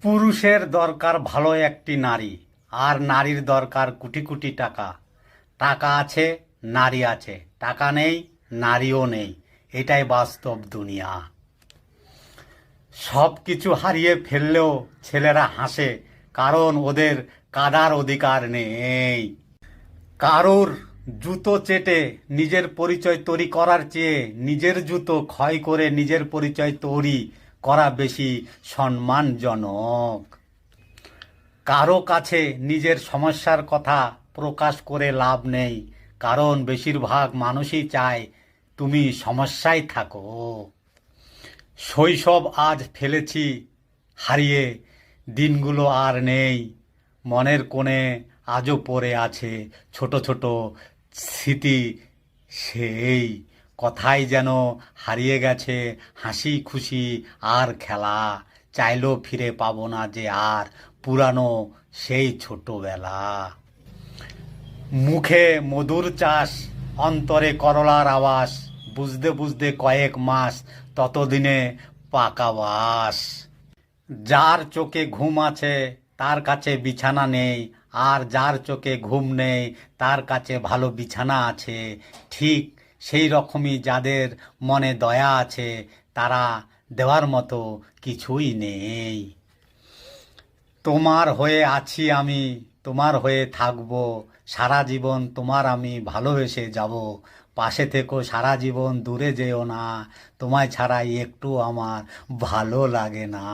পুরুষের দরকার ভালো একটি নারী, আর নারীর দরকার কোটি কোটি টাকা। টাকা আছে, নারী আছে, টাকা নেই, নারীও নেই। এটাই বাস্তব দুনিয়া। সব কিছু হারিয়ে ফেললেও ছেলেরা হাসে, কারণ ওদের কাদার অধিকার নেই। কারোর জুতো চেটে নিজের পরিচয় তৈরি করার চেয়ে নিজের জুতো ক্ষয় করে নিজের পরিচয় তৈরি করা বেশি সম্মানজনক। কারো কাছে নিজের সমস্যার কথা প্রকাশ করে লাভ নেই, কারণ বেশিরভাগ মানুষই চায় তুমি সমস্যায় থাকো। শৈশব আজ ফেলেছি হারিয়ে, দিনগুলো আর নেই। মনের কোণে আজও পড়ে আছে ছোট ছোট স্মৃতি, সেই কথাই যেন হারিয়ে গেছে হাসি খুশি আর খেলা। চাইলেও ফিরে পাবো না যে আর পুরানো সেই ছোটবেলা। মুখে মধুর চাষ, অন্তরে করলার আবাস, বুঝতে বুঝতে কয়েক মাস, ততদিনে পাকা বাস। যার চোখে ঘুম আছে তার কাছে বিছানা নেই, আর যার চোখে ঘুম নেই তার কাছে ভালো বিছানা আছে। ঠিক সেই রকমই যাদের মনে দয়া আছে, তারা দেওয়ার মতো কিছুই নেই। তোমার হয়ে আছি আমি, তোমার হয়ে থাকবো সারা জীবন, তোমার আমি ভালোবেসে যাব। পাশে থেকো সারা জীবন, দূরে যেও না, তোমায় ছাড়া একটু আমার ভালো লাগে না।